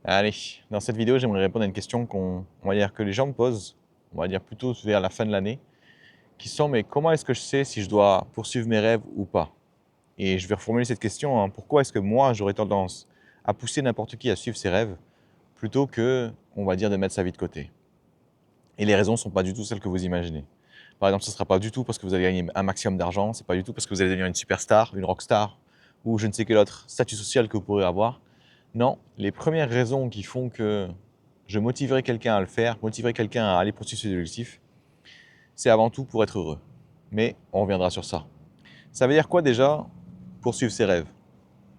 Allez, dans cette vidéo, j'aimerais répondre à une question que les gens me posent, on va dire plutôt vers la fin de l'année, qui sont mais comment est-ce que je sais si je dois poursuivre mes rêves ou pas? Et je vais reformuler cette question, hein, pourquoi est-ce que moi j'aurais tendance à pousser n'importe qui à suivre ses rêves plutôt que, on va dire, de mettre sa vie de côté? Et les raisons ne sont pas du tout celles que vous imaginez. Par exemple, ce ne sera pas du tout parce que vous allez gagner un maximum d'argent, c'est pas du tout parce que vous allez devenir une superstar, une rockstar, ou je ne sais quel autre statut social que vous pourrez avoir. Non, les premières raisons qui font que je motiverai quelqu'un à le faire, motiverai quelqu'un à aller poursuivre ses objectifs, c'est avant tout pour être heureux. Mais on reviendra sur ça. Ça veut dire quoi déjà poursuivre ses rêves?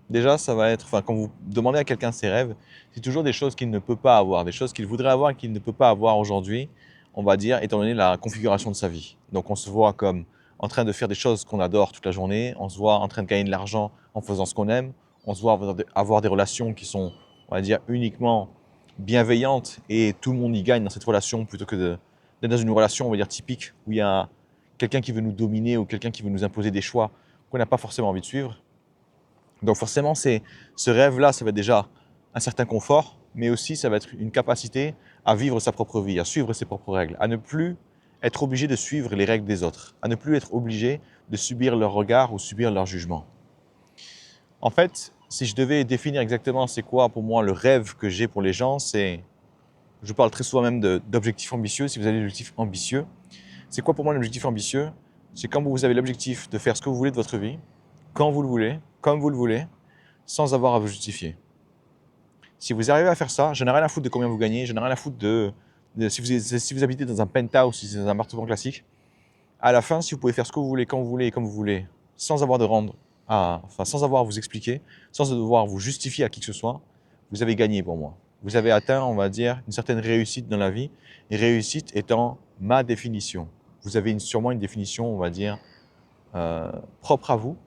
Déjà, ça va être, enfin, quand vous demandez à quelqu'un ses rêves, c'est toujours des choses qu'il ne peut pas avoir, des choses qu'il voudrait avoir et qu'il ne peut pas avoir aujourd'hui, on va dire, étant donné la configuration de sa vie. Donc on se voit comme en train de faire des choses qu'on adore toute la journée, on se voit en train de gagner de l'argent en faisant ce qu'on aime, on se voit avoir des relations qui sont, on va dire, uniquement bienveillantes et tout le monde y gagne dans cette relation plutôt que d'être dans une relation, on va dire, typique où il y a quelqu'un qui veut nous dominer ou quelqu'un qui veut nous imposer des choix qu'on n'a pas forcément envie de suivre. Donc forcément, ce rêve-là, ça va être déjà un certain confort, mais aussi ça va être une capacité à vivre sa propre vie, à suivre ses propres règles, à ne plus être obligé de suivre les règles des autres, à ne plus être obligé de subir leur regard ou subir leur jugement. En fait, si je devais définir exactement c'est quoi pour moi le rêve que j'ai pour les gens, je parle très souvent même d'objectifs ambitieux, si vous avez des objectifs ambitieux. C'est quoi pour moi l'objectif ambitieux? C'est quand vous avez l'objectif de faire ce que vous voulez de votre vie, quand vous le voulez, comme vous le voulez, sans avoir à vous justifier. Si vous arrivez à faire ça, je n'ai rien à foutre de combien vous gagnez, je n'ai rien à foutre si vous habitez dans un penthouse, si c'est dans un appartement classique. À la fin, si vous pouvez faire ce que vous voulez, quand vous voulez et comme vous voulez, sans avoir sans avoir à vous expliquer, sans devoir vous justifier à qui que ce soit, vous avez gagné pour moi. Vous avez atteint, on va dire, une certaine réussite dans la vie, et réussite étant ma définition. Vous avez sûrement une définition, on va dire, propre à vous,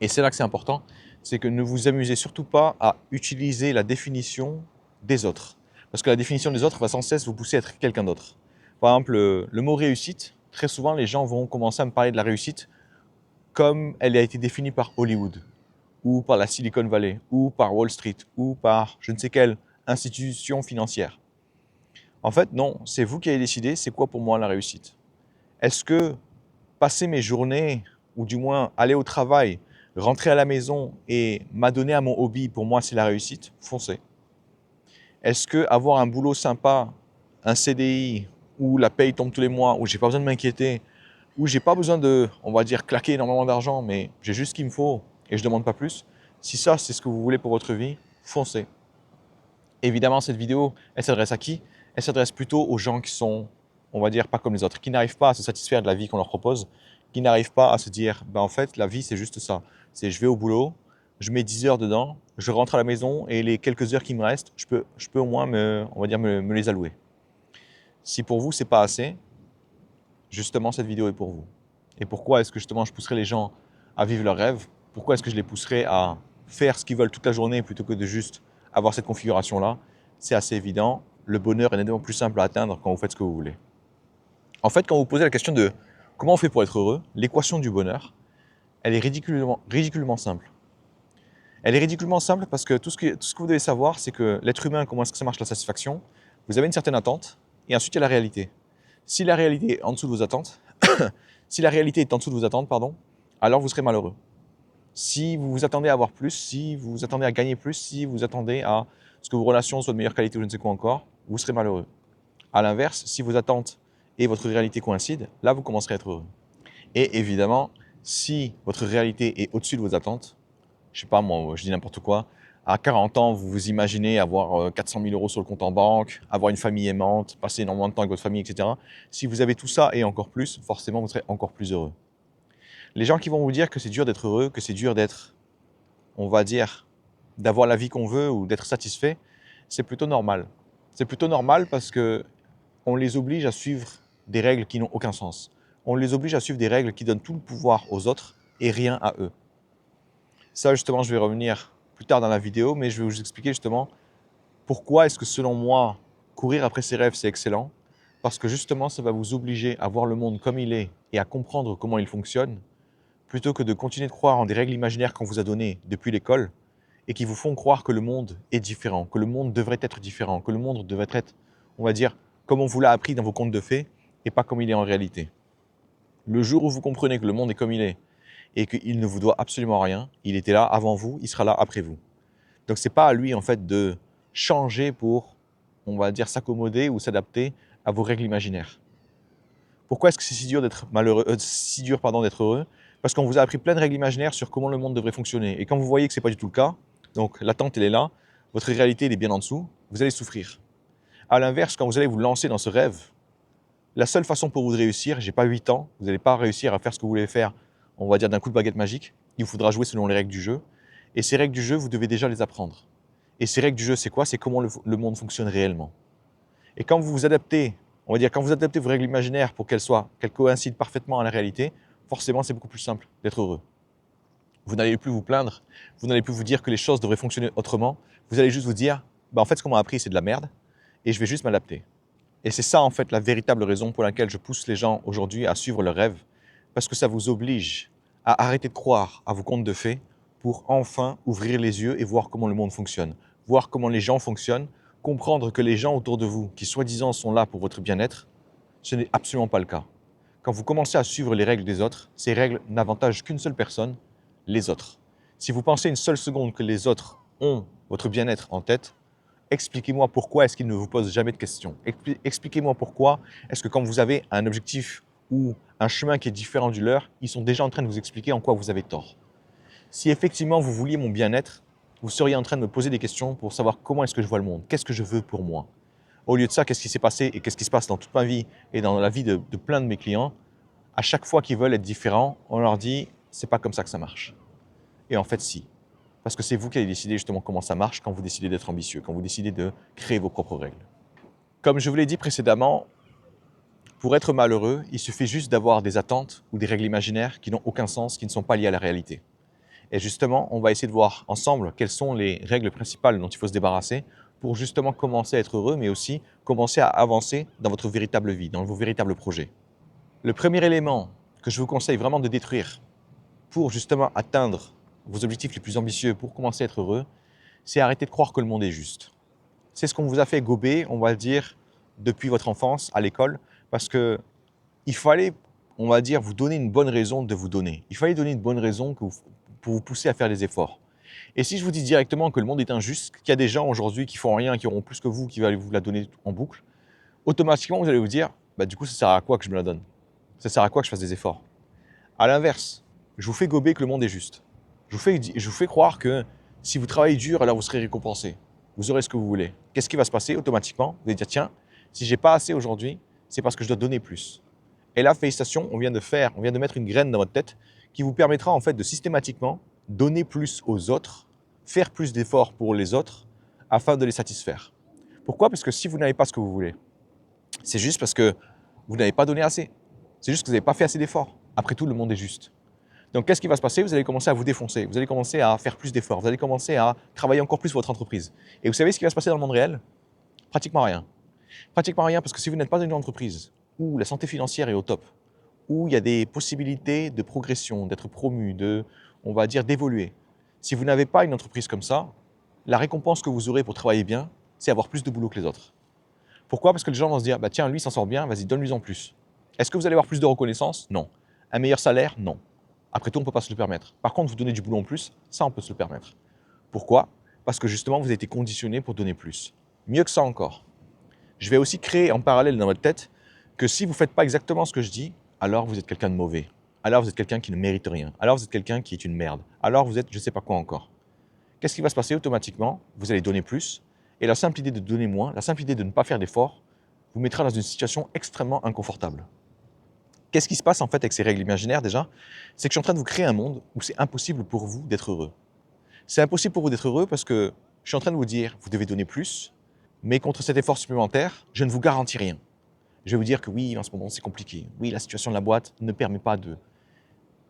et c'est là que c'est important, c'est que ne vous amusez surtout pas à utiliser la définition des autres. Parce que la définition des autres va sans cesse vous pousser à être quelqu'un d'autre. Par exemple, le mot réussite, très souvent les gens vont commencer à me parler de la réussite comme elle a été définie par Hollywood, ou par la Silicon Valley, ou par Wall Street, ou par je ne sais quelle institution financière. En fait, non, c'est vous qui avez décidé c'est quoi pour moi la réussite. Est-ce que passer mes journées, ou du moins aller au travail, rentrer à la maison et m'adonner à mon hobby, pour moi, c'est la réussite? Foncez. Est-ce que avoir un boulot sympa, un CDI, où la paye tombe tous les mois, où j'ai pas besoin de m'inquiéter, où j'ai pas besoin de, on va dire, claquer énormément d'argent, mais j'ai juste ce qu'il me faut et je demande pas plus, si ça, c'est ce que vous voulez pour votre vie, foncez. Évidemment, cette vidéo, elle s'adresse à qui? Elle s'adresse plutôt aux gens qui sont, on va dire, pas comme les autres, qui n'arrivent pas à se satisfaire de la vie qu'on leur propose, qui n'arrivent pas à se dire, ben en fait, la vie, c'est juste ça. C'est je vais au boulot, je mets 10 heures dedans, je rentre à la maison et les quelques heures qui me restent, je peux au moins on va dire, me les allouer. Si pour vous, c'est pas assez, justement, cette vidéo est pour vous. Et pourquoi est-ce que justement je pousserai les gens à vivre leurs rêves? Pourquoi est-ce que je les pousserai à faire ce qu'ils veulent toute la journée plutôt que de juste avoir cette configuration-là? C'est assez évident. Le bonheur est nettement plus simple à atteindre quand vous faites ce que vous voulez. En fait, quand vous posez la question de comment on fait pour être heureux, l'équation du bonheur, elle est ridiculement simple. Elle est ridiculement simple parce que tout ce que vous devez savoir, c'est que l'être humain, comment est-ce que ça marche la satisfaction? Vous avez une certaine attente et ensuite il y a la réalité. Si la réalité est en dessous de vos attentes, si la réalité est en dessous de vos attentes, pardon, alors vous serez malheureux. Si vous vous attendez à avoir plus, si vous vous attendez à gagner plus, si vous attendez à ce que vos relations soient de meilleure qualité ou je ne sais quoi encore, vous serez malheureux. À l'inverse, si vos attentes et votre réalité coïncident, là vous commencerez à être heureux. Et évidemment, si votre réalité est au-dessus de vos attentes, je sais pas moi, je dis n'importe quoi, à 40 ans, vous vous imaginez avoir 400 000 euros sur le compte en banque, avoir une famille aimante, passer énormément de temps avec votre famille, etc. Si vous avez tout ça et encore plus, forcément, vous serez encore plus heureux. Les gens qui vont vous dire que c'est dur d'être heureux, que c'est dur d'être, on va dire, d'avoir la vie qu'on veut ou d'être satisfait, c'est plutôt normal. C'est plutôt normal parce que on les oblige à suivre des règles qui n'ont aucun sens. On les oblige à suivre des règles qui donnent tout le pouvoir aux autres et rien à eux. Ça, justement, je vais revenir plus tard dans la vidéo, mais je vais vous expliquer justement pourquoi est-ce que selon moi, courir après ses rêves, c'est excellent. Parce que justement, ça va vous obliger à voir le monde comme il est et à comprendre comment il fonctionne, plutôt que de continuer de croire en des règles imaginaires qu'on vous a données depuis l'école et qui vous font croire que le monde est différent, que le monde devrait être différent, que le monde devrait être, on va dire, comme on vous l'a appris dans vos contes de fées et pas comme il est en réalité. Le jour où vous comprenez que le monde est comme il est et qu'il ne vous doit absolument rien, il était là avant vous, il sera là après vous. Donc c'est pas à lui en fait de changer pour, on va dire, s'accommoder ou s'adapter à vos règles imaginaires. Pourquoi est-ce que c'est si dur d'être malheureux, d'être heureux? Parce qu'on vous a appris plein de règles imaginaires sur comment le monde devrait fonctionner. Et quand vous voyez que ce n'est pas du tout le cas, donc l'attente elle est là, votre réalité elle est bien en dessous, vous allez souffrir. À l'inverse, quand vous allez vous lancer dans ce rêve, la seule façon pour vous de réussir, j'ai pas 8 ans, vous n'allez pas réussir à faire ce que vous voulez faire, on va dire d'un coup de baguette magique, il vous faudra jouer selon les règles du jeu. Et ces règles du jeu, vous devez déjà les apprendre. Et ces règles du jeu, c'est quoi? C'est comment le monde fonctionne réellement. Et quand vous vous adaptez, on va dire, quand vous adaptez vos règles imaginaires pour qu'elles coïncident parfaitement à la réalité, forcément, c'est beaucoup plus simple d'être heureux. Vous n'allez plus vous plaindre, vous n'allez plus vous dire que les choses devraient fonctionner autrement, vous allez juste vous dire, bah en fait, ce qu'on m'a appris, c'est de la merde, et je vais juste m'adapter. Et c'est ça, en fait, la véritable raison pour laquelle je pousse les gens aujourd'hui à suivre leurs rêves, parce que ça vous oblige à arrêter de croire à vos contes de fées pour enfin ouvrir les yeux et voir comment le monde fonctionne, voir comment les gens fonctionnent, comprendre que les gens autour de vous, qui soi-disant sont là pour votre bien-être, ce n'est absolument pas le cas. Quand vous commencez à suivre les règles des autres, ces règles n'avantagent qu'une seule personne, les autres. Si vous pensez une seule seconde que les autres ont votre bien-être en tête, expliquez-moi pourquoi est-ce qu'ils ne vous posent jamais de questions. Expliquez-moi pourquoi est-ce que quand vous avez un objectif ou un chemin qui est différent du leur, ils sont déjà en train de vous expliquer en quoi vous avez tort. Si effectivement vous vouliez mon bien-être, vous seriez en train de me poser des questions pour savoir comment est-ce que je vois le monde, qu'est-ce que je veux pour moi. Au lieu de ça, qu'est-ce qui s'est passé et qu'est-ce qui se passe dans toute ma vie et dans la vie de plein de mes clients, à chaque fois qu'ils veulent être différents, on leur dit c'est pas comme ça que ça marche. Et en fait, si. Parce que c'est vous qui allez décider justement comment ça marche quand vous décidez d'être ambitieux, quand vous décidez de créer vos propres règles. Comme je vous l'ai dit précédemment, pour être malheureux, il suffit juste d'avoir des attentes ou des règles imaginaires qui n'ont aucun sens, qui ne sont pas liées à la réalité. Et justement, on va essayer de voir ensemble quelles sont les règles principales dont il faut se débarrasser pour justement commencer à être heureux, mais aussi commencer à avancer dans votre véritable vie, dans vos véritables projets. Le premier élément que je vous conseille vraiment de détruire pour justement atteindre vos objectifs les plus ambitieux, pour commencer à être heureux, c'est arrêter de croire que le monde est juste. C'est ce qu'on vous a fait gober, on va dire, depuis votre enfance à l'école, parce que il fallait, on va dire, vous donner une bonne raison de vous donner. Il fallait donner une bonne raison pour vous pousser à faire des efforts. Et si je vous dis directement que le monde est injuste, qu'il y a des gens aujourd'hui qui font rien, qui auront plus que vous, qui vont vous la donner en boucle, automatiquement vous allez vous dire, bah du coup ça sert à quoi que je me la donne? Ça sert à quoi que je fasse des efforts? À l'inverse, je vous fais gober que le monde est juste. Je vous fais croire que si vous travaillez dur, alors vous serez récompensé. Vous aurez ce que vous voulez. Qu'est-ce qui va se passer automatiquement? Vous allez dire, tiens, si j'ai pas assez aujourd'hui, c'est parce que je dois donner plus. Et là, félicitations, on vient de mettre une graine dans votre tête qui vous permettra en fait de systématiquement donner plus aux autres, faire plus d'efforts pour les autres afin de les satisfaire. Pourquoi? Parce que si vous n'avez pas ce que vous voulez, c'est juste parce que vous n'avez pas donné assez. C'est juste que vous n'avez pas fait assez d'efforts. Après tout, le monde est juste. Donc, qu'est-ce qui va se passer? Vous allez commencer à vous défoncer. Vous allez commencer à faire plus d'efforts. Vous allez commencer à travailler encore plus votre entreprise. Et vous savez ce qui va se passer dans le monde réel? Pratiquement rien. Pratiquement rien, parce que si vous n'êtes pas dans une entreprise où la santé financière est au top, où il y a des possibilités de progression, d'être promu, on va dire, d'évoluer. Si vous n'avez pas une entreprise comme ça, la récompense que vous aurez pour travailler bien, c'est avoir plus de boulot que les autres. Pourquoi? Parce que les gens vont se dire, bah tiens, lui s'en sort bien, vas-y, donne-lui en plus. Est-ce que vous allez avoir plus de reconnaissance? Non. Un meilleur salaire? Non. Après tout, on ne peut pas se le permettre. Par contre, vous donnez du boulot en plus, ça, on peut se le permettre. Pourquoi? Parce que justement, vous avez été conditionné pour donner plus. Mieux que ça encore. Je vais aussi créer en parallèle dans votre tête que si vous ne faites pas exactement ce que je dis, alors vous êtes quelqu'un de mauvais. Alors vous êtes quelqu'un qui ne mérite rien. Alors vous êtes quelqu'un qui est une merde. Alors vous êtes je ne sais pas quoi encore. Qu'est-ce qui va se passer automatiquement? Vous allez donner plus. Et la simple idée de donner moins, la simple idée de ne pas faire d'efforts, vous mettra dans une situation extrêmement inconfortable. Qu'est-ce qui se passe en fait avec ces règles imaginaires déjà? C'est que je suis en train de vous créer un monde où c'est impossible pour vous d'être heureux. C'est impossible pour vous d'être heureux parce que je suis en train de vous dire, vous devez donner plus, mais contre cet effort supplémentaire, je ne vous garantis rien. Je vais vous dire que oui, en ce moment c'est compliqué. Oui, la situation de la boîte ne permet pas de...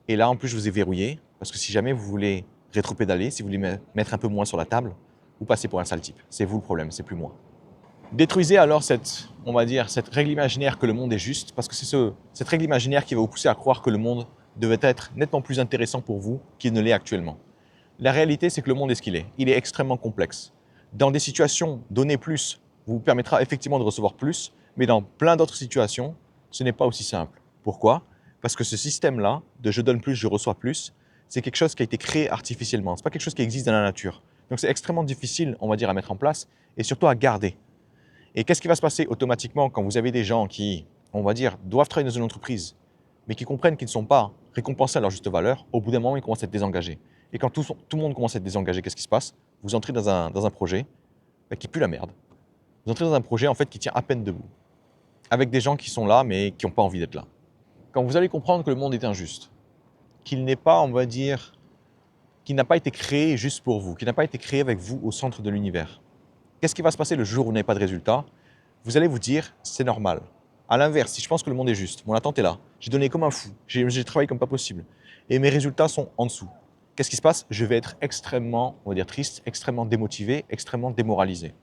Et là, en plus, je vous ai verrouillé, parce que si jamais vous voulez rétropédaler, si vous voulez mettre un peu moins sur la table, vous passez pour un sale type. C'est vous le problème, c'est plus moi. Détruisez alors on va dire, cette règle imaginaire que le monde est juste, parce que c'est cette règle imaginaire qui va vous pousser à croire que le monde devait être nettement plus intéressant pour vous qu'il ne l'est actuellement. La réalité, c'est que le monde est ce qu'il est. Il est extrêmement complexe. Dans des situations, donner plus vous permettra effectivement de recevoir plus, mais dans plein d'autres situations, ce n'est pas aussi simple. Pourquoi? Parce que ce système-là, de je donne plus, je reçois plus, c'est quelque chose qui a été créé artificiellement. Ce n'est pas quelque chose qui existe dans la nature. Donc c'est extrêmement difficile, on va dire, à mettre en place et surtout à garder. Et qu'est-ce qui va se passer automatiquement quand vous avez des gens qui, on va dire, doivent travailler dans une entreprise, mais qui comprennent qu'ils ne sont pas récompensés à leur juste valeur? Au bout d'un moment, ils commencent à être désengagés. Et quand tout le monde commence à être désengagé, qu'est-ce qui se passe? Vous entrez dans un projet qui pue la merde. Vous entrez dans un projet en fait qui tient à peine debout, avec des gens qui sont là mais qui n'ont pas envie d'être là. Quand vous allez comprendre que le monde est injuste, qu'il n'est pas, on va dire, qu'il n'a pas été créé juste pour vous, qu'il n'a pas été créé avec vous au centre de l'univers, qu'est-ce qui va se passer le jour où vous n'avez pas de résultat? Vous allez vous dire, c'est normal. À l'inverse, si je pense que le monde est juste, mon attente est là, j'ai donné comme un fou, j'ai travaillé comme pas possible, et mes résultats sont en dessous, qu'est-ce qui se passe? Je vais être extrêmement, on va dire, triste, extrêmement démotivé, extrêmement démoralisé.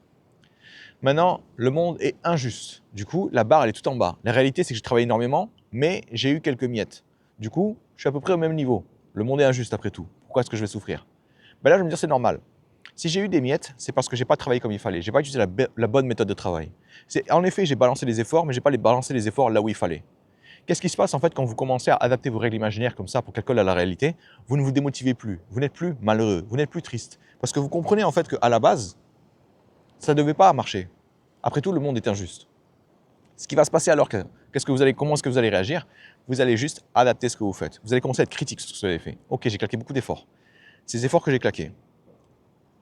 Maintenant, le monde est injuste. Du coup, la barre, elle est tout en bas. La réalité, c'est que j'ai travaillé énormément, mais j'ai eu quelques miettes. Du coup, je suis à peu près au même niveau. Le monde est injuste après tout. Pourquoi est-ce que je vais souffrir? Ben là, je vais me dire, c'est normal. Si j'ai eu des miettes, c'est parce que j'ai pas travaillé comme il fallait. J'ai pas utilisé la bonne méthode de travail. En effet, j'ai balancé les efforts, mais j'ai pas balancé les efforts là où il fallait. Qu'est-ce qui se passe en fait quand vous commencez à adapter vos règles imaginaires comme ça pour qu'elles collent à la réalité? Vous ne vous démotivez plus. Vous n'êtes plus malheureux. Vous n'êtes plus triste. Parce que vous comprenez en fait qu'à la base, ça ne devait pas marcher. Après tout, le monde est injuste. Ce qui va se passer alors, comment est-ce que vous allez réagir? Vous allez juste adapter ce que vous faites. Vous allez commencer à être critique sur ce que vous avez fait. Ok, j'ai claqué beaucoup d'efforts. Ces efforts que j'ai claqués,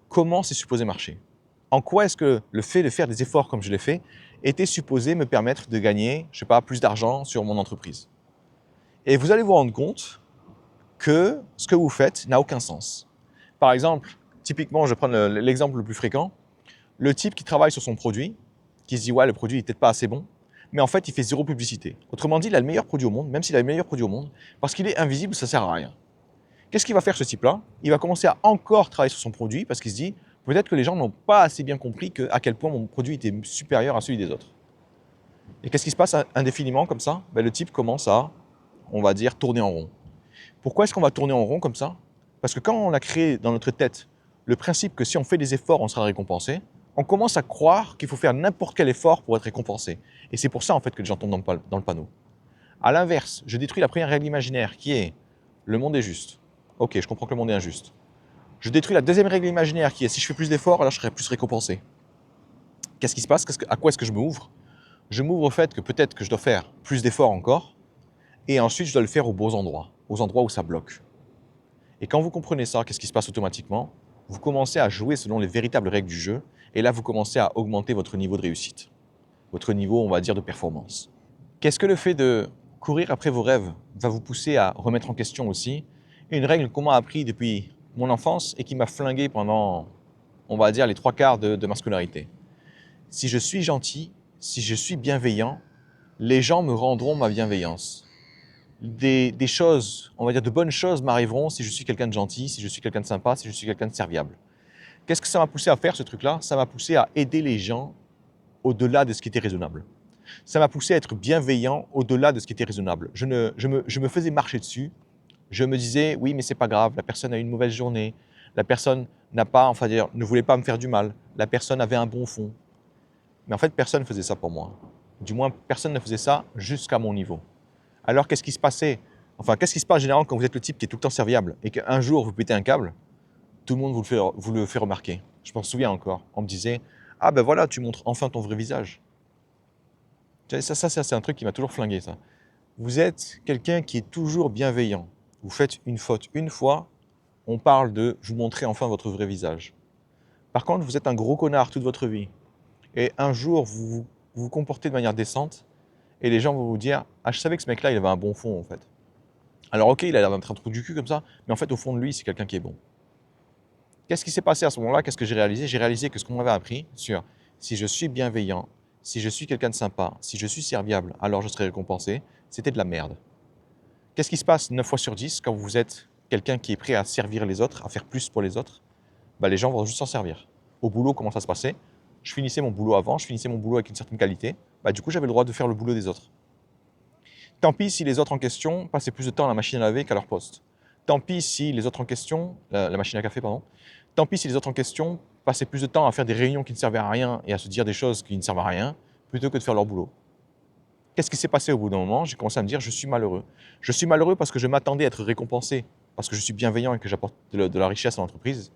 comment c'est supposé marcher? En quoi est-ce que le fait de faire des efforts comme je l'ai fait était supposé me permettre de gagner, je ne sais pas, plus d'argent sur mon entreprise? Et vous allez vous rendre compte que ce que vous faites n'a aucun sens. Par exemple, typiquement, je vais prendre l'exemple le plus fréquent, le type qui travaille sur son produit, qui se dit ouais, le produit n'est peut-être pas assez bon, mais en fait il fait zéro publicité. Autrement dit, il a le meilleur produit au monde, même s'il a le meilleur produit au monde, parce qu'il est invisible, ça sert à rien. Qu'est-ce qu'il va faire ce type-là? Il va commencer à encore travailler sur son produit parce qu'il se dit peut-être que les gens n'ont pas assez bien compris à quel point mon produit était supérieur à celui des autres. Et qu'est-ce qui se passe indéfiniment comme ça? Le type commence à, on va dire, tourner en rond. Pourquoi est-ce qu'on va tourner en rond comme ça? Parce que quand on a créé dans notre tête le principe que si on fait des efforts, on sera récompensé, on commence à croire qu'il faut faire n'importe quel effort pour être récompensé. Et c'est pour ça en fait que les gens tombent dans le panneau. À l'inverse, je détruis la première règle imaginaire qui est le monde est juste. Ok, je comprends que le monde est injuste. Je détruis la deuxième règle imaginaire qui est si je fais plus d'efforts, alors je serai plus récompensé. Qu'est-ce qui se passe? À quoi est-ce que je m'ouvre? Je m'ouvre au fait que peut-être que je dois faire plus d'efforts encore, et ensuite je dois le faire aux bons endroits, aux endroits où ça bloque. Et quand vous comprenez ça, qu'est-ce qui se passe automatiquement? Vous commencez à jouer selon les véritables règles du jeu, et là vous commencez à augmenter votre niveau de réussite, votre niveau, on va dire, de performance. Qu'est-ce que le fait de courir après vos rêves va vous pousser à remettre en question aussi? Une règle qu'on m'a appris depuis mon enfance et qui m'a flingué pendant, on va dire, les 3/4 de ma scolarité. Si je suis gentil, si je suis bienveillant, les gens me rendront ma bienveillance. Des choses, on va dire de bonnes choses m'arriveront si je suis quelqu'un de gentil, si je suis quelqu'un de sympa, si je suis quelqu'un de serviable. Qu'est-ce que ça m'a poussé à faire ce truc-là? Ça m'a poussé à aider les gens au-delà de ce qui était raisonnable. Ça m'a poussé à être bienveillant au-delà de ce qui était raisonnable. Je me faisais marcher dessus. Je me disais, oui, mais c'est pas grave, la personne a eu une mauvaise journée, la personne n'a pas, enfin dire, ne voulait pas me faire du mal, la personne avait un bon fond. Mais en fait, personne ne faisait ça pour moi. Du moins, personne ne faisait ça jusqu'à mon niveau. Alors, qu'est-ce qui se passait? Enfin, qu'est-ce qui se passe généralement quand vous êtes le type qui est tout le temps serviable et qu'un jour vous pétez un câble? Tout le monde vous le fait remarquer. Je m'en souviens encore. On me disait, ah ben voilà, tu montres enfin ton vrai visage. Ça c'est un truc qui m'a toujours flingué, ça. Vous êtes quelqu'un qui est toujours bienveillant. Vous faites une faute une fois, on parle de vous montrer enfin votre vrai visage. Par contre, vous êtes un gros connard toute votre vie. Et un jour, vous vous comportez de manière décente et les gens vont vous dire, ah, je savais que ce mec-là, il avait un bon fond en fait. Alors ok, il a l'air d'être un trou du cul comme ça, mais en fait, au fond de lui, c'est quelqu'un qui est bon. Qu'est-ce qui s'est passé à ce moment-là? Qu'est-ce que j'ai réalisé? J'ai réalisé que ce qu'on m'avait appris sur si je suis bienveillant, si je suis quelqu'un de sympa, si je suis serviable, alors je serai récompensé, c'était de la merde. Qu'est-ce qui se passe 9 fois sur 10 quand vous êtes quelqu'un qui est prêt à servir les autres, à faire plus pour les autres? Les gens vont juste s'en servir. Au boulot, comment ça se passait? Je finissais mon boulot avant, je finissais mon boulot avec une certaine qualité. Du coup, j'avais le droit de faire le boulot des autres. Tant pis si les autres en question passaient plus de temps à la machine à laver qu'à leur poste. Tant pis si les autres en question, la machine à café, pardon, tant pis si les autres en question passaient plus de temps à faire des réunions qui ne servaient à rien et à se dire des choses qui ne servent à rien, plutôt que de faire leur boulot. Qu'est-ce qui s'est passé au bout d'un moment? J'ai commencé à me dire, je suis malheureux. Je suis malheureux parce que je m'attendais à être récompensé, parce que je suis bienveillant et que j'apporte de la richesse à l'entreprise.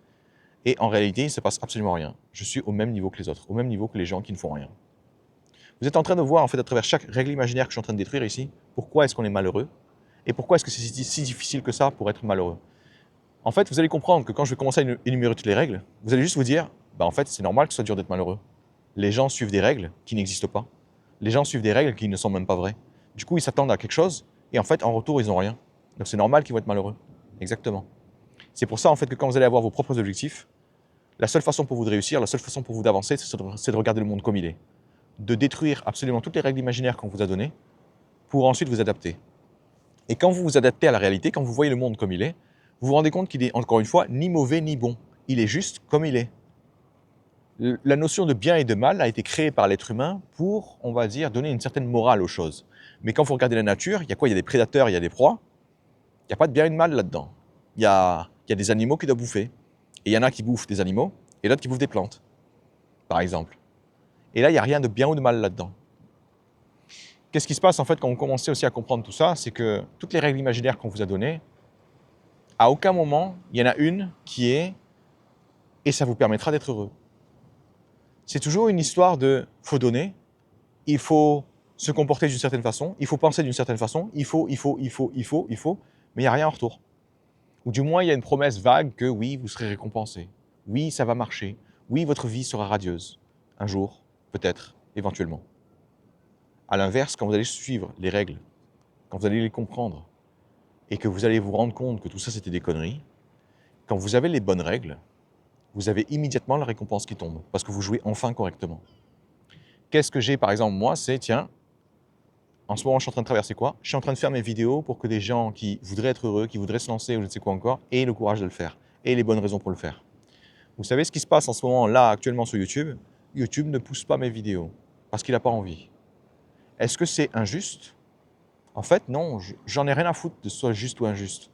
Et en réalité, il ne se passe absolument rien. Je suis au même niveau que les autres, au même niveau que les gens qui ne font rien. Vous êtes en train de voir, en fait, à travers chaque règle imaginaire que je suis en train de détruire ici, pourquoi est-ce qu'on est malheureux et pourquoi est-ce que c'est si difficile que ça pour être malheureux. En fait, vous allez comprendre que quand je vais commencer à énumérer toutes les règles, vous allez juste vous dire, bah en fait, c'est normal que ce soit dur d'être malheureux. Les gens suivent des règles qui n'existent pas. Les gens suivent des règles qui ne sont même pas vraies. Du coup, ils s'attendent à quelque chose et en fait, en retour, ils n'ont rien. Donc c'est normal qu'ils vont être malheureux. Exactement. C'est pour ça, en fait, que quand vous allez avoir vos propres objectifs, la seule façon pour vous de réussir, la seule façon pour vous d'avancer, c'est de regarder le monde comme il est. De détruire absolument toutes les règles imaginaires qu'on vous a données pour ensuite vous adapter. Et quand vous vous adaptez à la réalité, quand vous voyez le monde comme il est, vous vous rendez compte qu'il est, encore une fois, ni mauvais ni bon. Il est juste comme il est. La notion de bien et de mal a été créée par l'être humain pour, on va dire, donner une certaine morale aux choses. Mais quand vous regardez la nature, il y a quoi? Il y a des prédateurs, il y a des proies. Il n'y a pas de bien et de mal là-dedans. Il y a des animaux qui doivent bouffer. Et il y en a qui bouffent des animaux et d'autres qui bouffent des plantes, par exemple. Et là, il n'y a rien de bien ou de mal là-dedans. Qu'est-ce qui se passe en fait quand vous commencez aussi à comprendre tout ça? C'est que toutes les règles imaginaires qu'on vous a données, à aucun moment, il y en a une qui est « et ça vous permettra d'être heureux ». C'est toujours une histoire de « faut donner », il faut se comporter d'une certaine façon, il faut penser d'une certaine façon, il faut, mais il n'y a rien en retour. Ou du moins, il y a une promesse vague que oui, vous serez récompensé, oui, ça va marcher, oui, votre vie sera radieuse, un jour, peut-être, éventuellement. À l'inverse, quand vous allez suivre les règles, quand vous allez les comprendre, et que vous allez vous rendre compte que tout ça c'était des conneries, quand vous avez les bonnes règles, vous avez immédiatement la récompense qui tombe, parce que vous jouez enfin correctement. Qu'est-ce que j'ai par exemple moi, c'est tiens, en ce moment je suis en train de traverser quoi? Je suis en train de faire mes vidéos pour que des gens qui voudraient être heureux, qui voudraient se lancer ou je ne sais quoi encore, aient le courage de le faire, aient les bonnes raisons pour le faire. Vous savez ce qui se passe en ce moment là actuellement sur YouTube? YouTube ne pousse pas mes vidéos, parce qu'il n'a pas envie. Est-ce que c'est injuste? En fait, non, j'en ai rien à foutre de ce soit juste ou injuste.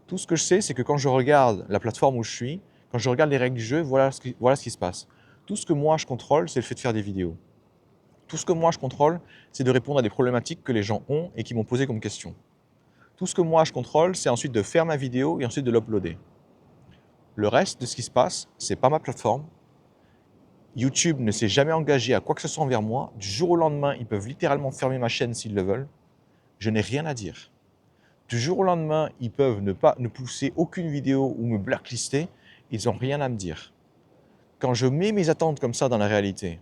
Tout ce que je sais, c'est que quand je regarde la plateforme où je suis, quand je regarde les règles du jeu, voilà ce qui se passe. Tout ce que moi je contrôle, c'est le fait de faire des vidéos. Tout ce que moi je contrôle, c'est de répondre à des problématiques que les gens ont et qui m'ont posé comme question. Tout ce que moi je contrôle, c'est ensuite de faire ma vidéo et ensuite de l'uploader. Le reste de ce qui se passe, c'est pas ma plateforme. YouTube ne s'est jamais engagé à quoi que ce soit envers moi. Du jour au lendemain, ils peuvent littéralement fermer ma chaîne s'ils le veulent. Je n'ai rien à dire. Du jour au lendemain, ils peuvent ne pousser aucune vidéo ou me blacklister. Ils n'ont rien à me dire. Quand je mets mes attentes comme ça dans la réalité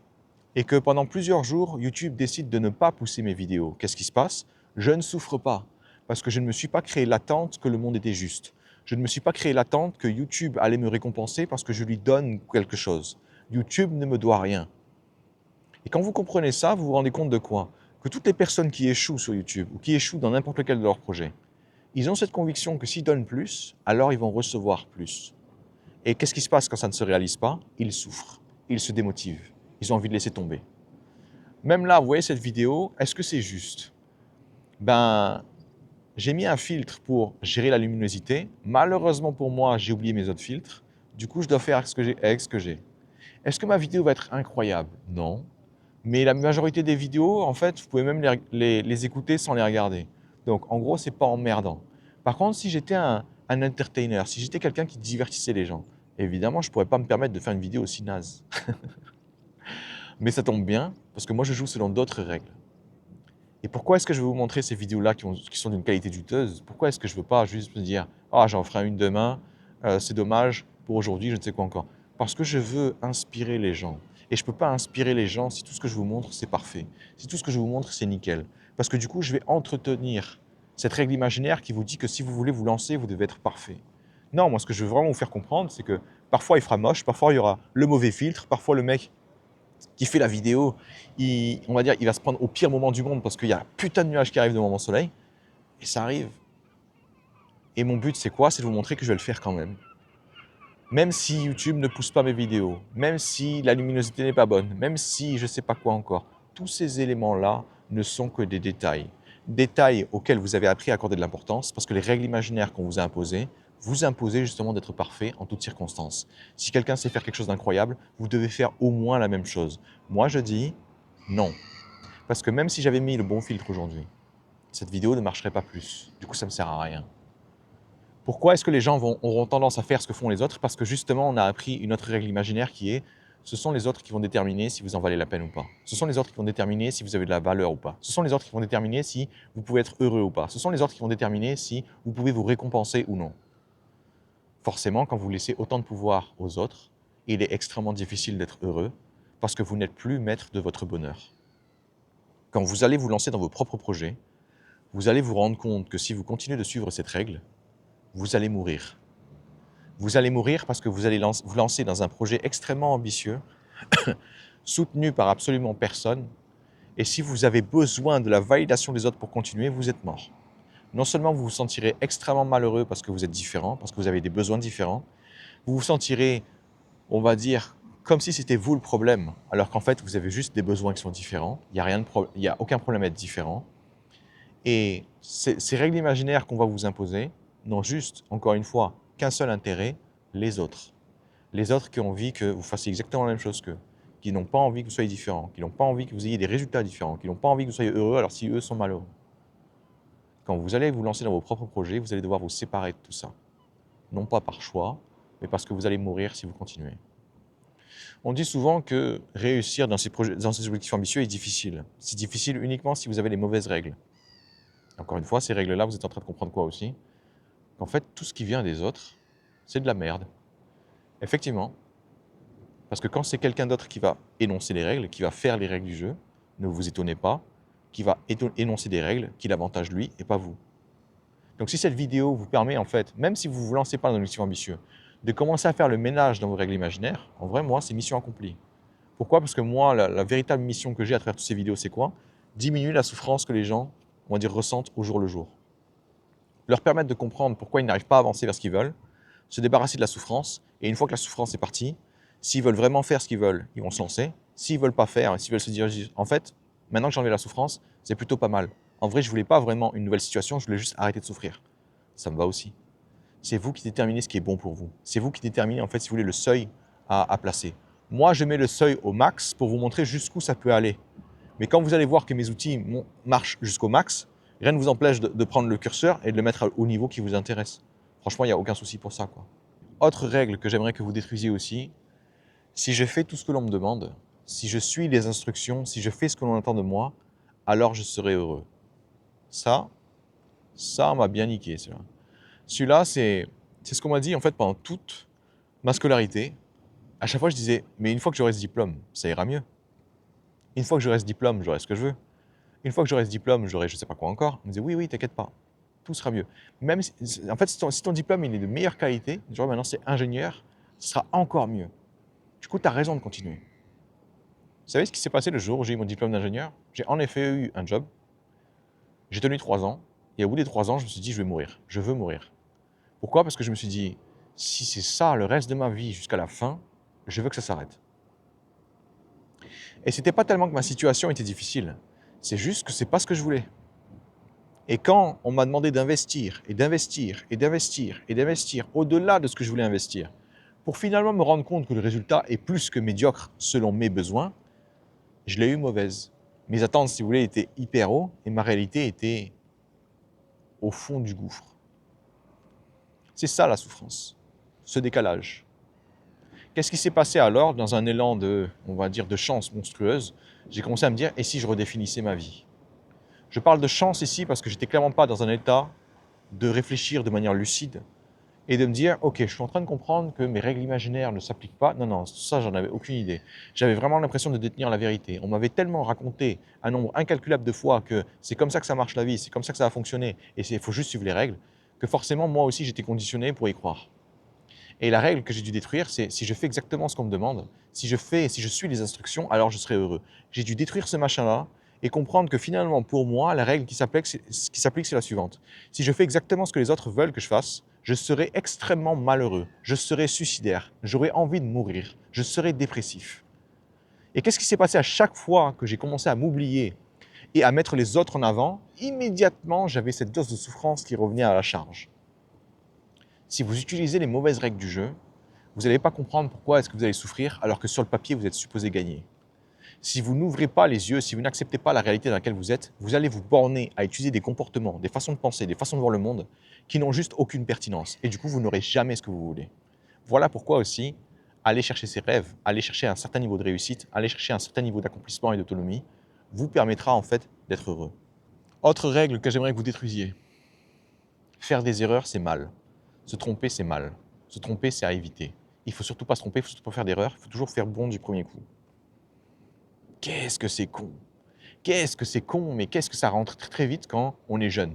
et que pendant plusieurs jours, YouTube décide de ne pas pousser mes vidéos, qu'est-ce qui se passe? Je ne souffre pas parce que je ne me suis pas créé l'attente que le monde était juste. Je ne me suis pas créé l'attente que YouTube allait me récompenser parce que je lui donne quelque chose. YouTube ne me doit rien. Et quand vous comprenez ça, vous vous rendez compte de quoi? Que toutes les personnes qui échouent sur YouTube ou qui échouent dans n'importe lequel de leurs projets, ils ont cette conviction que s'ils donnent plus, alors ils vont recevoir plus. Et qu'est-ce qui se passe quand ça ne se réalise pas? Ils souffrent, ils se démotivent, ils ont envie de laisser tomber. Même là, vous voyez cette vidéo, est-ce que c'est juste? Ben, j'ai mis un filtre pour gérer la luminosité. Malheureusement pour moi, j'ai oublié mes autres filtres. Du coup, je dois faire avec ce que j'ai. Est-ce que ma vidéo va être incroyable? Non. Mais la majorité des vidéos, en fait, vous pouvez même les écouter sans les regarder. Donc, en gros, c'est pas emmerdant. Par contre, si j'étais un entertainer, si j'étais quelqu'un qui divertissait les gens, évidemment, je pourrais pas me permettre de faire une vidéo aussi naze. Mais ça tombe bien, parce que moi, je joue selon d'autres règles. Et pourquoi est-ce que je vais vous montrer ces vidéos-là qui sont d'une qualité douteuse? Pourquoi est-ce que je ne veux pas juste me dire « Ah, j'en ferai une demain, c'est dommage, pour aujourd'hui, je ne sais quoi encore ». Parce que je veux inspirer les gens. Et je ne peux pas inspirer les gens si tout ce que je vous montre, c'est parfait. Si tout ce que je vous montre, c'est nickel. Parce que du coup, je vais entretenir cette règle imaginaire qui vous dit que si vous voulez vous lancer, vous devez être parfait. Non, moi, ce que je veux vraiment vous faire comprendre, c'est que parfois, il fera moche, parfois, il y aura le mauvais filtre, parfois, le mec qui fait la vidéo, on va dire, il va se prendre au pire moment du monde parce qu'il y a un putain de nuage qui arrive devant mon soleil. Et ça arrive. Et mon but, c'est quoi? C'est de vous montrer que je vais le faire quand même. Même si YouTube ne pousse pas mes vidéos, même si la luminosité n'est pas bonne, même si je ne sais pas quoi encore. Tous ces éléments-là ne sont que des détails. détails auxquels vous avez appris à accorder de l'importance, parce que les règles imaginaires qu'on vous a imposées, vous imposez justement d'être parfait en toutes circonstances. Si quelqu'un sait faire quelque chose d'incroyable, vous devez faire au moins la même chose. Moi, je dis non. Parce que même si j'avais mis le bon filtre aujourd'hui, cette vidéo ne marcherait pas plus. Du coup, ça ne me sert à rien. Pourquoi est-ce que les gens auront tendance à faire ce que font les autres? Parce que justement, on a appris une autre règle imaginaire qui est ce sont les autres qui vont déterminer si vous en valez la peine ou pas. Ce sont les autres qui vont déterminer si vous avez de la valeur ou pas. Ce sont les autres qui vont déterminer si vous pouvez être heureux ou pas. Ce sont les autres qui vont déterminer si vous pouvez vous récompenser ou non. Forcément, quand vous laissez autant de pouvoir aux autres, il est extrêmement difficile d'être heureux parce que vous n'êtes plus maître de votre bonheur. Quand vous allez vous lancer dans vos propres projets, vous allez vous rendre compte que si vous continuez de suivre cette règle, vous allez mourir. Vous allez mourir parce que vous allez vous lancer dans un projet extrêmement ambitieux, soutenu par absolument personne, et si vous avez besoin de la validation des autres pour continuer, vous êtes mort. Non seulement vous vous sentirez extrêmement malheureux parce que vous êtes différent, parce que vous avez des besoins différents, vous vous sentirez, on va dire, comme si c'était vous le problème, alors qu'en fait, vous avez juste des besoins qui sont différents, il n'y a aucun problème à être différent. Et ces règles imaginaires qu'on va vous imposer n'ont juste, encore une fois, qu'un seul intérêt, les autres. Les autres qui ont envie que vous fassiez exactement la même chose qu'eux, qui n'ont pas envie que vous soyez différent, qui n'ont pas envie que vous ayez des résultats différents, qui n'ont pas envie que vous soyez heureux alors si eux sont malheureux. Quand vous allez vous lancer dans vos propres projets, vous allez devoir vous séparer de tout ça. Non pas par choix, mais parce que vous allez mourir si vous continuez. On dit souvent que réussir dans ces objectifs ambitieux est difficile. C'est difficile uniquement si vous avez les mauvaises règles. Encore une fois, ces règles-là, vous êtes en train de comprendre quoi aussi? Qu'en fait, tout ce qui vient des autres, c'est de la merde. Effectivement. Parce que quand c'est quelqu'un d'autre qui va énoncer les règles, qui va faire les règles du jeu, ne vous étonnez pas, qui va énoncer des règles qui l'avantagent lui et pas vous. Donc si cette vidéo vous permet en fait, même si vous ne vous lancez pas dans un objectif ambitieux, de commencer à faire le ménage dans vos règles imaginaires, en vrai, moi, c'est mission accomplie. Pourquoi? Parce que moi, la véritable mission que j'ai à travers toutes ces vidéos, c'est quoi? Diminuer la souffrance que les gens, on va dire, ressentent au jour le jour. Leur permettre de comprendre pourquoi ils n'arrivent pas à avancer vers ce qu'ils veulent, se débarrasser de la souffrance, et une fois que la souffrance est partie, s'ils veulent vraiment faire ce qu'ils veulent, ils vont se lancer. S'ils ne veulent pas faire, s'ils veulent se dire, en fait, maintenant que j'ai enlevé la souffrance, c'est plutôt pas mal. En vrai, je ne voulais pas vraiment une nouvelle situation, je voulais juste arrêter de souffrir. Ça me va aussi. C'est vous qui déterminez ce qui est bon pour vous. C'est vous qui déterminez, en fait, si vous voulez, le seuil à placer. Moi, je mets le seuil au max pour vous montrer jusqu'où ça peut aller. Mais quand vous allez voir que mes outils marchent jusqu'au max, rien ne vous empêche de prendre le curseur et de le mettre au niveau qui vous intéresse. Franchement, il n'y a aucun souci pour ça, quoi. Autre règle que j'aimerais que vous détruisiez aussi, si je fais tout ce que l'on me demande, si je suis les instructions, si je fais ce que l'on attend de moi, alors je serai heureux. Ça on m'a bien niqué, celui-là. Celui-là, c'est ce qu'on m'a dit en fait pendant toute ma scolarité. À chaque fois, je disais, mais une fois que j'aurai ce diplôme, ça ira mieux. Une fois que j'aurai ce diplôme, j'aurai ce que je veux. Une fois que j'aurai ce diplôme, j'aurai je sais pas quoi encore. On me disait, oui, oui, t'inquiète pas, tout sera mieux. Même en fait, si ton diplôme il est de meilleure qualité, genre maintenant c'est ingénieur, ce sera encore mieux. Du coup, tu as raison de continuer. Vous savez ce qui s'est passé le jour où j'ai eu mon diplôme d'ingénieur? J'ai en effet eu un job. J'ai tenu 3 ans. Et au bout des 3 ans, je me suis dit, je vais mourir. Je veux mourir. Pourquoi? Parce que je me suis dit, si c'est ça le reste de ma vie jusqu'à la fin, je veux que ça s'arrête. Et c'était pas tellement que ma situation était difficile. C'est juste que c'est pas ce que je voulais. Et quand on m'a demandé d'investir, et d'investir, et d'investir, et d'investir au-delà de ce que je voulais investir, pour finalement me rendre compte que le résultat est plus que médiocre selon mes besoins, je l'ai eu mauvaise. Mes attentes, si vous voulez, étaient hyper haut et ma réalité était au fond du gouffre. C'est ça la souffrance, ce décalage. Qu'est-ce qui s'est passé alors dans un élan de, on va dire, de chance monstrueuse? J'ai commencé à me dire, et si je redéfinissais ma vie? Je parle de chance ici parce que j'étais clairement pas dans un état de réfléchir de manière lucide et de me dire, ok, je suis en train de comprendre que mes règles imaginaires ne s'appliquent pas. Non, non, ça, j'en avais aucune idée. J'avais vraiment l'impression de détenir la vérité. On m'avait tellement raconté un nombre incalculable de fois que c'est comme ça que ça marche la vie, c'est comme ça que ça va fonctionner, et il faut juste suivre les règles, que forcément, moi aussi, j'étais conditionné pour y croire. Et la règle que j'ai dû détruire, c'est si je fais exactement ce qu'on me demande, si je suis les instructions, alors je serai heureux. J'ai dû détruire ce machin-là et comprendre que finalement, pour moi, la règle qui s'applique, c'est la suivante. Si je fais exactement ce que les autres veulent que je fasse, je serai extrêmement malheureux, je serai suicidaire, j'aurai envie de mourir, je serai dépressif. Et qu'est-ce qui s'est passé à chaque fois que j'ai commencé à m'oublier et à mettre les autres en avant, immédiatement, j'avais cette dose de souffrance qui revenait à la charge. Si vous utilisez les mauvaises règles du jeu, vous n'allez pas comprendre pourquoi est-ce que vous allez souffrir alors que sur le papier, vous êtes supposé gagner. Si vous n'ouvrez pas les yeux, si vous n'acceptez pas la réalité dans laquelle vous êtes, vous allez vous borner à utiliser des comportements, des façons de penser, des façons de voir le monde qui n'ont juste aucune pertinence. Et du coup, vous n'aurez jamais ce que vous voulez. Voilà pourquoi aussi, aller chercher ses rêves, aller chercher un certain niveau de réussite, aller chercher un certain niveau d'accomplissement et d'autonomie, vous permettra en fait d'être heureux. Autre règle que j'aimerais que vous détruisiez. Faire des erreurs, c'est mal. Se tromper, c'est mal. Se tromper, c'est à éviter. Il ne faut surtout pas se tromper, il ne faut surtout pas faire d'erreurs, il faut toujours faire bon du premier coup. Qu'est-ce que c'est con! Qu'est-ce que c'est con, mais qu'est-ce que ça rentre très très vite quand on est jeune.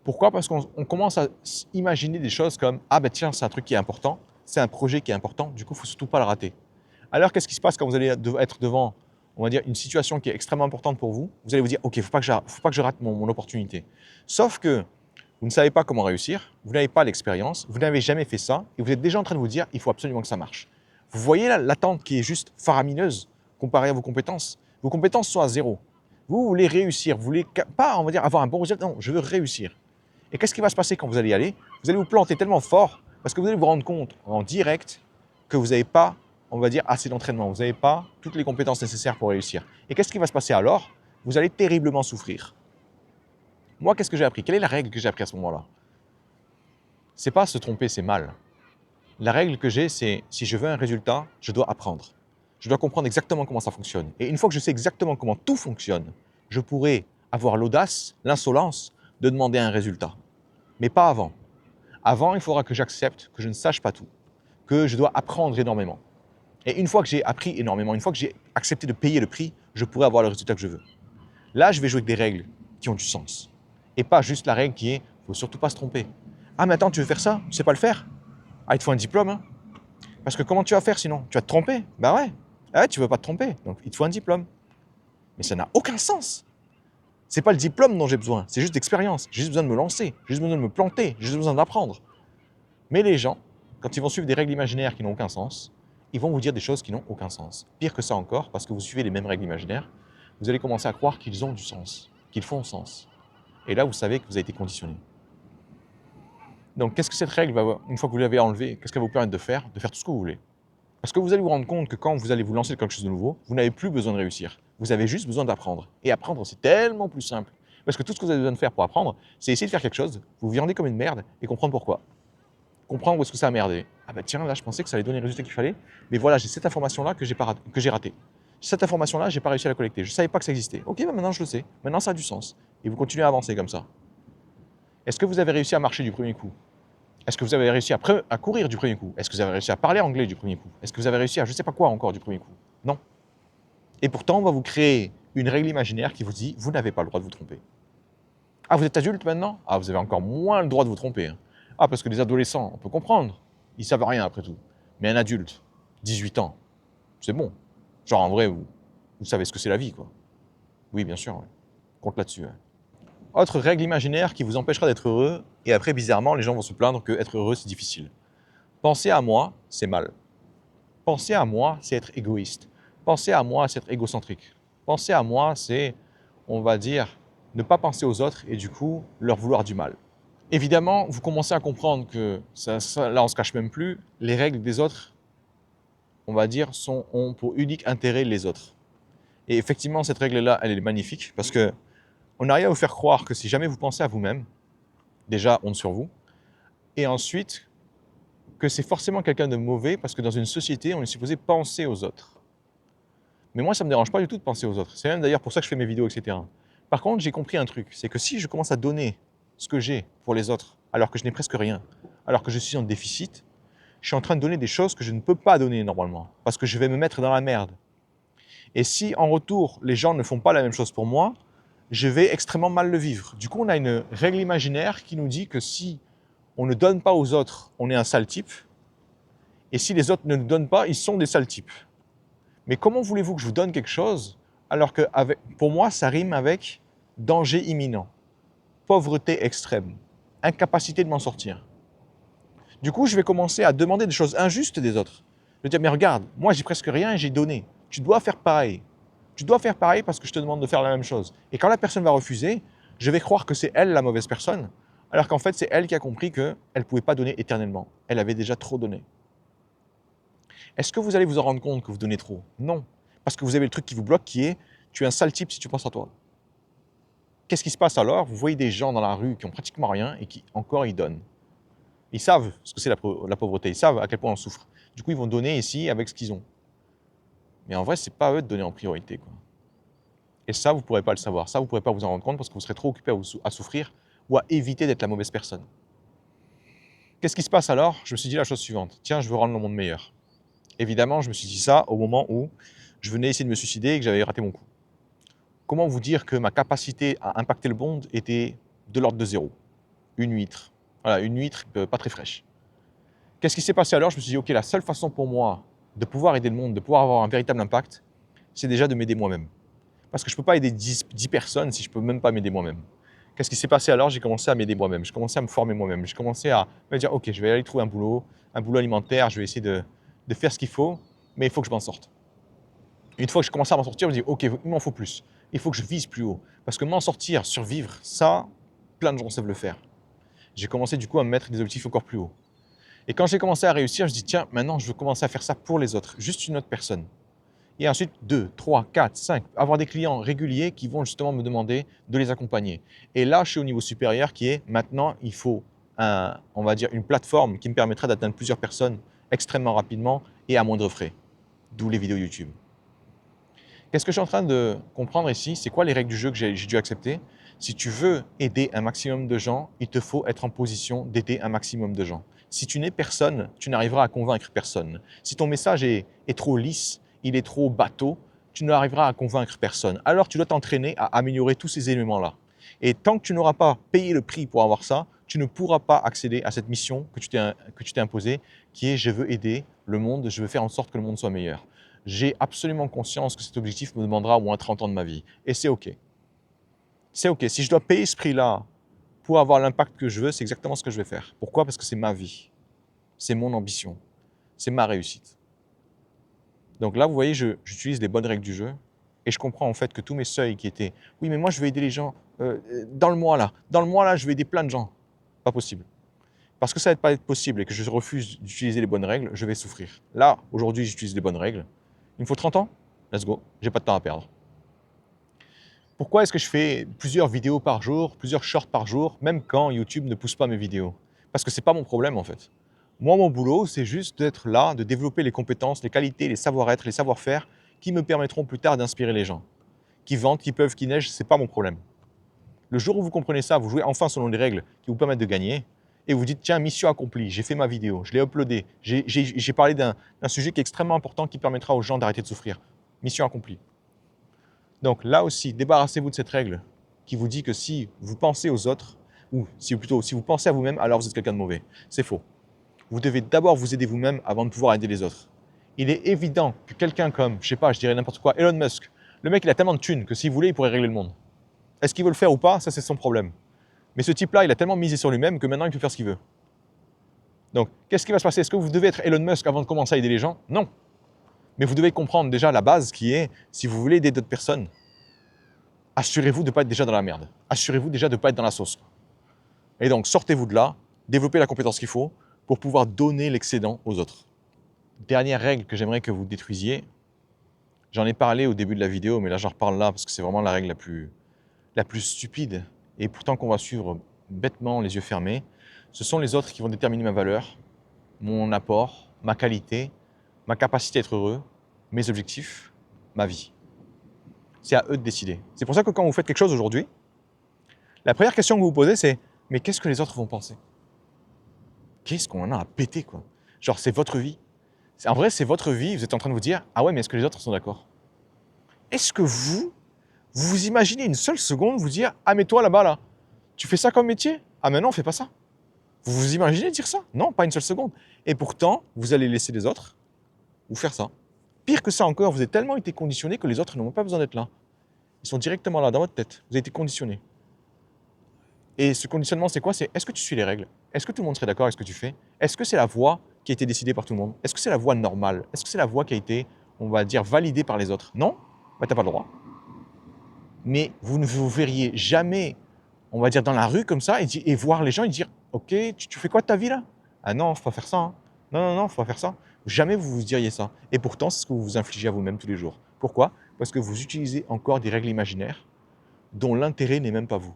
Pourquoi? Parce qu'on commence à imaginer des choses comme « Ah ben tiens, c'est un truc qui est important, c'est un projet qui est important, du coup, il ne faut surtout pas le rater. » Alors, qu'est-ce qui se passe quand vous allez être devant, on va dire, une situation qui est extrêmement importante pour vous? Vous allez vous dire « Ok, il ne faut pas que je rate mon opportunité. » Sauf que vous ne savez pas comment réussir, vous n'avez pas l'expérience, vous n'avez jamais fait ça, et vous êtes déjà en train de vous dire « Il faut absolument que ça marche. » Vous voyez l'attente qui est juste faramineuse comparée à vos compétences? Vos compétences sont à zéro. Vous voulez réussir, vous voulez pas, on va dire, avoir un bon résultat, non, je veux réussir. Et qu'est-ce qui va se passer quand vous allez y aller? Vous allez vous planter tellement fort parce que vous allez vous rendre compte en direct que vous n'avez pas, on va dire, assez d'entraînement. Vous n'avez pas toutes les compétences nécessaires pour réussir. Et qu'est-ce qui va se passer alors? Vous allez terriblement souffrir. Moi, qu'est-ce que j'ai appris? Quelle est la règle que j'ai appris à ce moment-là? C'est pas se tromper, c'est mal. La règle que j'ai, c'est si je veux un résultat, je dois apprendre. Je dois comprendre exactement comment ça fonctionne. Et une fois que je sais exactement comment tout fonctionne, je pourrai avoir l'audace, l'insolence de demander un résultat. Mais pas avant. Avant, il faudra que j'accepte que je ne sache pas tout, que je dois apprendre énormément. Et une fois que j'ai appris énormément, une fois que j'ai accepté de payer le prix, je pourrai avoir le résultat que je veux. Là, je vais jouer avec des règles qui ont du sens. Et pas juste la règle qui est « il ne faut surtout pas se tromper ». Ah, mais attends, tu veux faire ça? Tu ne sais pas le faire? Ah, il te faut un diplôme, hein? Parce que comment tu vas faire sinon? Tu vas te tromper? Ben ouais. Ah ouais, tu ne veux pas te tromper, donc il te faut un diplôme. Mais ça n'a aucun sens. C'est pas le diplôme dont j'ai besoin, c'est juste d'expérience. J'ai juste besoin de me lancer, j'ai juste besoin de me planter, j'ai juste besoin d'apprendre. Mais les gens, quand ils vont suivre des règles imaginaires qui n'ont aucun sens, ils vont vous dire des choses qui n'ont aucun sens. Pire que ça encore, parce que vous suivez les mêmes règles imaginaires, vous allez commencer à croire qu'ils ont du sens, qu'ils font sens. Et là, vous savez que vous avez été conditionné. Donc, qu'est-ce que cette règle va, une fois que vous l'avez enlevée, qu'est-ce qu'elle va vous permettre de faire? De faire tout ce que vous voulez. Parce que vous allez vous rendre compte que quand vous allez vous lancer dans quelque chose de nouveau, vous n'avez plus besoin de réussir. Vous avez juste besoin d'apprendre. Et apprendre, c'est tellement plus simple. Parce que tout ce que vous avez besoin de faire pour apprendre, c'est essayer de faire quelque chose, vous viandez comme une merde et comprendre pourquoi. Comprendre où est-ce que ça a merdé. Ah bah tiens, là je pensais que ça allait donner le résultat qu'il fallait, mais voilà, j'ai cette information-là que j'ai ratée. Cette information-là, j'ai pas réussi à la collecter. Je savais pas que ça existait. Ok, bah maintenant je le sais. Maintenant ça a du sens. Et vous continuez à avancer comme ça. Est-ce que vous avez réussi à marcher du premier coup? Est-ce que vous avez réussi à courir du premier coup? Est-ce que vous avez réussi à parler anglais du premier coup? Est-ce que vous avez réussi à je ne sais pas quoi encore du premier coup? Non. Et pourtant, on va vous créer une règle imaginaire qui vous dit « vous n'avez pas le droit de vous tromper ». Ah, vous êtes adulte maintenant? Ah, vous avez encore moins le droit de vous tromper. Hein. Ah, parce que les adolescents, on peut comprendre. Ils savent rien après tout. Mais un adulte, 18 ans, c'est bon. Genre en vrai, vous savez ce que c'est la vie, quoi. Oui, bien sûr, ouais. Compte là-dessus. Ouais. Autre règle imaginaire qui vous empêchera d'être heureux, et après, bizarrement, les gens vont se plaindre que être heureux, c'est difficile. Penser à moi, c'est mal. Penser à moi, c'est être égoïste. Penser à moi, c'est être égocentrique. Penser à moi, c'est, on va dire, ne pas penser aux autres et du coup, leur vouloir du mal. Évidemment, vous commencez à comprendre que, là on ne se cache même plus, les règles des autres, on va dire, ont pour unique intérêt les autres. Et effectivement, cette règle-là, elle est magnifique parce que on arrive à vous faire croire que si jamais vous pensez à vous-même, déjà, honte sur vous, et ensuite, que c'est forcément quelqu'un de mauvais parce que dans une société, on est supposé penser aux autres. Mais moi, ça ne me dérange pas du tout de penser aux autres. C'est même d'ailleurs pour ça que je fais mes vidéos, etc. Par contre, j'ai compris un truc, c'est que si je commence à donner ce que j'ai pour les autres, alors que je n'ai presque rien, alors que je suis en déficit, je suis en train de donner des choses que je ne peux pas donner normalement, parce que je vais me mettre dans la merde. Et si en retour, les gens ne font pas la même chose pour moi, je vais extrêmement mal le vivre. Du coup, on a une règle imaginaire qui nous dit que si on ne donne pas aux autres, on est un sale type, et si les autres ne nous donnent pas, ils sont des sales types. Mais comment voulez-vous que je vous donne quelque chose alors que pour moi, ça rime avec danger imminent, pauvreté extrême, incapacité de m'en sortir. Du coup, je vais commencer à demander des choses injustes des autres. Je vais dire, mais regarde, moi j'ai presque rien et j'ai donné. Tu dois faire pareil. Tu dois faire pareil parce que je te demande de faire la même chose. Et quand la personne va refuser, je vais croire que c'est elle la mauvaise personne, alors qu'en fait, c'est elle qui a compris qu'elle ne pouvait pas donner éternellement. Elle avait déjà trop donné. Est-ce que vous allez vous en rendre compte que vous donnez trop? Non. Parce que vous avez le truc qui vous bloque qui est « tu es un sale type si tu penses à toi ». Qu'est-ce qui se passe alors? Vous voyez des gens dans la rue qui ont pratiquement rien et qui encore ils donnent. Ils savent ce que c'est la pauvreté, ils savent à quel point on souffre. Du coup, ils vont donner ici avec ce qu'ils ont. Mais en vrai, c'est pas à eux de donner en priorité, quoi. Et ça, vous ne pourrez pas le savoir. Ça, vous ne pourrez pas vous en rendre compte parce que vous serez trop occupé à souffrir ou à éviter d'être la mauvaise personne. Qu'est-ce qui se passe alors? Je me suis dit la chose suivante. Tiens, je veux rendre le monde meilleur. Évidemment, je me suis dit ça au moment où je venais essayer de me suicider et que j'avais raté mon coup. Comment vous dire que ma capacité à impacter le monde était de l'ordre de 0? Une huître. Voilà, une huître pas très fraîche. Qu'est-ce qui s'est passé alors? Je me suis dit, ok, la seule façon pour moi de pouvoir aider le monde, de pouvoir avoir un véritable impact, c'est déjà de m'aider moi-même. Parce que je ne peux pas aider 10 personnes si je ne peux même pas m'aider moi-même. Qu'est-ce qui s'est passé alors? J'ai commencé à m'aider moi-même, j'ai commencé à me former moi-même, j'ai commencé à me dire, ok, je vais aller trouver un boulot alimentaire, je vais essayer de faire ce qu'il faut, mais il faut que je m'en sorte. Une fois que je commence à m'en sortir, je me dis, ok, il m'en faut plus, il faut que je vise plus haut. Parce que m'en sortir, survivre, ça, plein de gens savent le faire. J'ai commencé du coup à me mettre des objectifs encore plus hauts. Et quand j'ai commencé à réussir, je me dis, tiens, maintenant je veux commencer à faire ça pour les autres, juste une autre personne. Et ensuite, 2, 3, 4, 5, avoir des clients réguliers qui vont justement me demander de les accompagner. Et là, je suis au niveau supérieur qui est, maintenant, il faut, on va dire, une plateforme qui me permettra d'atteindre plusieurs personnes extrêmement rapidement et à moindre frais. D'où les vidéos YouTube. Qu'est-ce que je suis en train de comprendre ici? C'est quoi les règles du jeu que j'ai dû accepter? Si tu veux aider un maximum de gens, il te faut être en position d'aider un maximum de gens. Si tu n'es personne, tu n'arriveras à convaincre personne. Si ton message est trop lisse, il est trop bateau, tu n'arriveras à convaincre personne. Alors tu dois t'entraîner à améliorer tous ces éléments-là. Et tant que tu n'auras pas payé le prix pour avoir ça, tu ne pourras pas accéder à cette mission que tu t'es imposée, qui est je veux aider le monde, je veux faire en sorte que le monde soit meilleur. J'ai absolument conscience que cet objectif me demandera au moins 30 ans de ma vie. Et c'est OK. C'est OK. Si je dois payer ce prix-là pour avoir l'impact que je veux, c'est exactement ce que je vais faire. Pourquoi? Parce que c'est ma vie. C'est mon ambition. C'est ma réussite. Donc là, vous voyez, j'utilise les bonnes règles du jeu et je comprends en fait que tous mes seuils qui étaient « oui, mais moi, je veux aider les gens dans le mois là, je veux aider plein de gens ». Pas possible. Parce que ça ne va pas être possible et que je refuse d'utiliser les bonnes règles, je vais souffrir. Là, aujourd'hui, j'utilise les bonnes règles. Il me faut 30 ans? Let's go, j'ai pas de temps à perdre. Pourquoi est-ce que je fais plusieurs vidéos par jour, plusieurs shorts par jour, même quand YouTube ne pousse pas mes vidéos? Parce que c'est pas mon problème en fait. Moi, mon boulot, c'est juste d'être là, de développer les compétences, les qualités, les savoir-être, les savoir-faire qui me permettront plus tard d'inspirer les gens. Qui ventent, qui peuvent, qui neigent, c'est pas mon problème. Le jour où vous comprenez ça, vous jouez enfin selon les règles qui vous permettent de gagner, et vous dites, tiens, mission accomplie, j'ai fait ma vidéo, je l'ai uploadée, j'ai parlé d'un sujet qui est extrêmement important qui permettra aux gens d'arrêter de souffrir. Mission accomplie. Donc là aussi, débarrassez-vous de cette règle qui vous dit que si vous pensez aux autres, ou plutôt si vous pensez à vous-même, alors vous êtes quelqu'un de mauvais. C'est faux. Vous devez d'abord vous aider vous-même avant de pouvoir aider les autres. Il est évident que quelqu'un comme, je sais pas, je dirais n'importe quoi, Elon Musk, le mec il a tellement de thunes que s'il voulait, il pourrait régler le monde. Est-ce qu'il veut le faire ou pas? Ça c'est son problème. Mais ce type-là, il a tellement misé sur lui-même que maintenant il peut faire ce qu'il veut. Donc, qu'est-ce qui va se passer? Est-ce que vous devez être Elon Musk avant de commencer à aider les gens? Non. Mais vous devez comprendre déjà la base qui est, si vous voulez aider d'autres personnes, assurez-vous de ne pas être déjà dans la merde. Assurez-vous déjà de ne pas être dans la sauce. Et donc, sortez-vous de là, développez la compétence qu'il faut pour pouvoir donner l'excédent aux autres. Dernière règle que j'aimerais que vous détruisiez, j'en ai parlé au début de la vidéo, mais là j'en reparle là parce que c'est vraiment la règle la plus stupide et pourtant qu'on va suivre bêtement les yeux fermés. Ce sont les autres qui vont déterminer ma valeur, mon apport, ma qualité, ma capacité à être heureux, mes objectifs, ma vie. C'est à eux de décider. C'est pour ça que quand vous faites quelque chose aujourd'hui, la première question que vous vous posez, c'est « mais qu'est-ce que les autres vont penser ?» Qu'est-ce qu'on en a à péter, quoi? Genre, c'est votre vie. En vrai, c'est votre vie, vous êtes en train de vous dire « ah ouais, mais est-ce que les autres sont d'accord ?» Est-ce que vous vous imaginez une seule seconde vous dire « ah mais toi là-bas, là, tu fais ça comme métier? Ah mais non, fais pas ça. » Vous vous imaginez dire ça? Non, pas une seule seconde. Et pourtant, vous allez laisser les autres vous faire ça. Pire que ça encore, vous avez tellement été conditionné que les autres n'ont pas besoin d'être là. Ils sont directement là, dans votre tête. Vous avez été conditionné. Et ce conditionnement, c'est quoi? C'est est-ce que tu suis les règles? Est-ce que tout le monde serait d'accord avec ce que tu fais? Est-ce que c'est la voie qui a été décidée par tout le monde? Est-ce que c'est la voie normale? Est-ce que c'est la voie qui a été, on va dire, validée par les autres? Non? bah, tu n'as pas le droit. Mais vous ne vous verriez jamais, on va dire, dans la rue comme ça et voir les gens et dire « Ok, tu fais quoi de ta vie là ?»« Ah non, faut pas faire ça. Hein. Non, non, non, faut pas faire ça. » Jamais vous vous diriez ça. Et pourtant, c'est ce que vous vous infligez à vous-même tous les jours. Pourquoi? Parce que vous utilisez encore des règles imaginaires dont l'intérêt n'est même pas vous.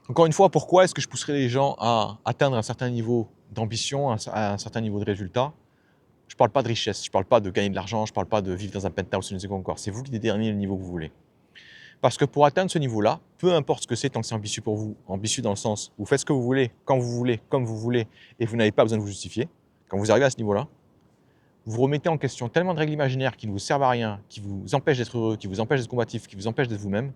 Encore une fois, pourquoi est-ce que je pousserais les gens à atteindre un certain niveau d'ambition, à un certain niveau de résultat? Je ne parle pas de richesse, je ne parle pas de gagner de l'argent, je ne parle pas de vivre dans un penthouse, je ne sais quoi encore. C'est vous qui déterminez le niveau que vous voulez. Parce que pour atteindre ce niveau-là, peu importe ce que c'est, tant que c'est ambitieux pour vous, ambitieux dans le sens, vous faites ce que vous voulez, quand vous voulez, comme vous voulez, et vous n'avez pas besoin de vous justifier, quand vous arrivez à ce niveau-là, vous remettez en question tellement de règles imaginaires qui ne vous servent à rien, qui vous empêchent d'être heureux, qui vous empêchent d'être combatif, qui vous empêchent d'être vous-même,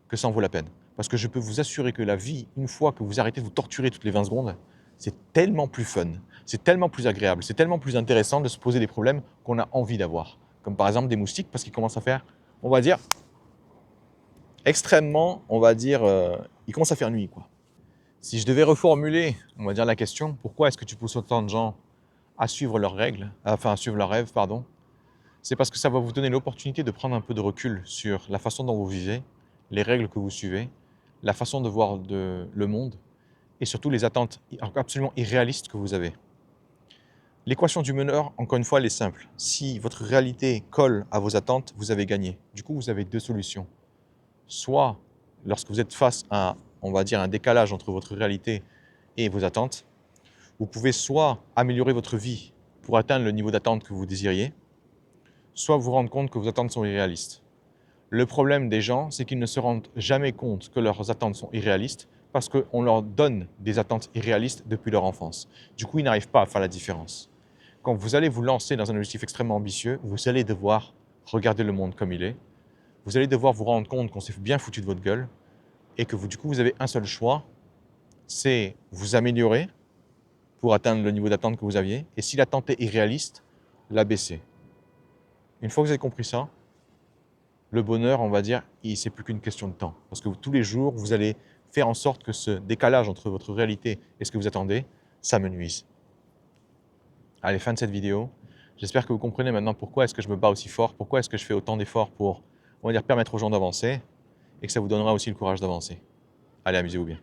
que ça en vaut la peine. Parce que je peux vous assurer que la vie, une fois que vous arrêtez de vous torturer toutes les 20 secondes, c'est tellement plus fun, c'est tellement plus agréable, c'est tellement plus intéressant de se poser des problèmes qu'on a envie d'avoir. Comme par exemple des moustiques, parce qu'ils commencent à faire, on va dire, extrêmement, on va dire, il commence à faire nuit, quoi. Si je devais reformuler, on va dire la question, pourquoi est-ce que tu pousses autant de gens à suivre leurs règles, enfin à suivre leurs rêves, pardon, c'est parce que ça va vous donner l'opportunité de prendre un peu de recul sur la façon dont vous vivez, les règles que vous suivez, la façon de voir le monde et surtout les attentes absolument irréalistes que vous avez. L'équation du meneur, encore une fois, elle est simple. Si votre réalité colle à vos attentes, vous avez gagné. Du coup, vous avez deux solutions. Soit, lorsque vous êtes face à, on va dire, un décalage entre votre réalité et vos attentes, vous pouvez soit améliorer votre vie pour atteindre le niveau d'attente que vous désiriez, soit vous rendre compte que vos attentes sont irréalistes. Le problème des gens, c'est qu'ils ne se rendent jamais compte que leurs attentes sont irréalistes parce qu'on leur donne des attentes irréalistes depuis leur enfance. Du coup, ils n'arrivent pas à faire la différence. Quand vous allez vous lancer dans un objectif extrêmement ambitieux, vous allez devoir regarder le monde comme il est. Vous allez devoir vous rendre compte qu'on s'est bien foutu de votre gueule et que du coup, vous avez un seul choix, c'est vous améliorer pour atteindre le niveau d'attente que vous aviez. Et si l'attente est irréaliste, la baisser. Une fois que vous avez compris ça, le bonheur, on va dire, c'est plus qu'une question de temps. Parce que tous les jours, vous allez faire en sorte que ce décalage entre votre réalité et ce que vous attendez, ça me nuise. Allez, fin de cette vidéo. J'espère que vous comprenez maintenant pourquoi est-ce que je me bats aussi fort, pourquoi est-ce que je fais autant d'efforts pour, on va dire, permettre aux gens d'avancer et que ça vous donnera aussi le courage d'avancer. Allez, amusez-vous bien.